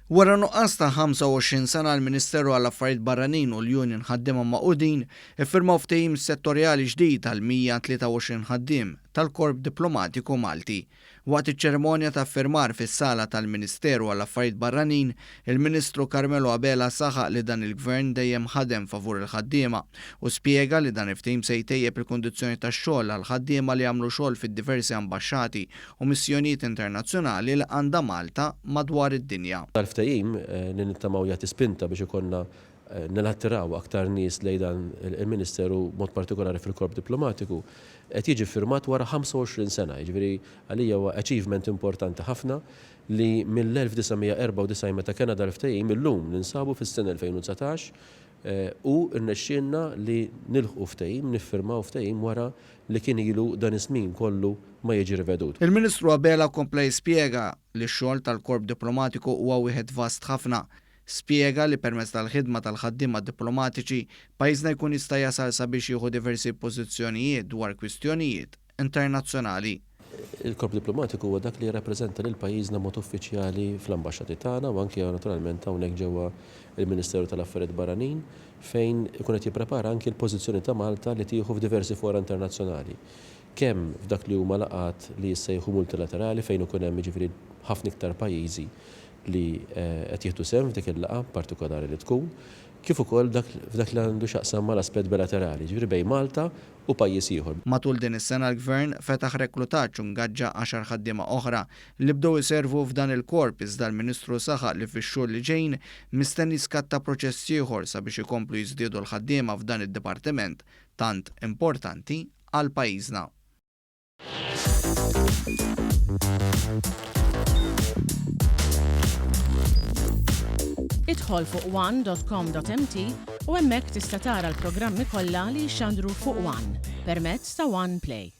Wara nuqqas ta' 25 sena l-Ministeru għall-Affarijiet Barranin u l-Union Ħaddiema Magħqudin iffirmaw ftehim settorjali ġdid tal-123 ħaddiem tal-Korp Diplomatiku Malti. Waqt iċ-ċerimonja ta' firmar fis-sala tal-Ministeru għall-Affarijiet Barranin, il-Ministru Karmelo Abela saħaq li dan il-Gvern dejjem ħadem favur il-ħaddiema u spjega li dan il-ftehim se jtejjeb il-kundizzjoni tax-xogħol għal ħaddiema li jagħmlu xogħol fid-diversi ambaxxati u missjonijiet internazzjonali li għandha Malta madwar id-dinja. Ftehim li nittamaw jagħti spinta biex ikollna nilattiraw aktar nies lejn dan il-Ministeru mod partikolari fil-Korp Diplomatiku qed jiġi firmat wara 25 sena. Jiġifieri għalija huwa achievement importanti ħafna li mill-1994 meta kena dal-ftehim illum ninsabu fis-sena 2019 u rnexxielna li nilħqu ftehim, niffirmaw ftehim wara li kien ilu dan iż-żmien kollu ma jiġi rivedut. Il-Ministru Abela kompla jispjega li x-xogħol tal-Korp Diplomatiku huwa wieħed vast ħafna. Spjega li permezz tal-ħidma tal-ħaddiema diplomatiċi pajjiżna jkun jista' jasal sabiex jieħu diversi pożizzjonijiet dwar kwistjonijiet internazzjonali. Il-Korp Diplomatiku huwa dak li jirrappreżenta lil pajjiżna mod uffiċjali fl-ambaxxati tagħna u anke naturalment hawnhekk ġewwa il-Ministeru tal-Affarijiet Barranin fejn ikun qed jipprepara anke l-pożizzjoni ta' Malta li tieħu f'diversi fora internazzjonali. Kemm f'dak li huma laqat li jissejħu multilaterali fejn ikun hemm jiġifieri ħafna iktar pajjiżi li qed jieħdu sehem f'dik il-laqgħa partikolari li tkun, kif ukoll f'dak li għandu x'aqsam mal-aspett bilaterali, ġifieri bejn Malta u pajjiż ieħor. Matul din is-sena l-Gvern fetaħ reklutaġġ u ngaġġa 10 ħaddiema oħra li bdew iservu f'dan il-korp iżda l-Ministru saħaq li fix-xhur li ġejjin mistenni skatta proċess ieħor sabiex ikomplu jiżdiedu l-ħaddiema f'dan id-dipartiment tant importanti għal pajjiżna. Idħol fuq one.com.mt u hemmhekk tista' tara l-programmi kollha li jxandru fuq One permezz ta' One Play.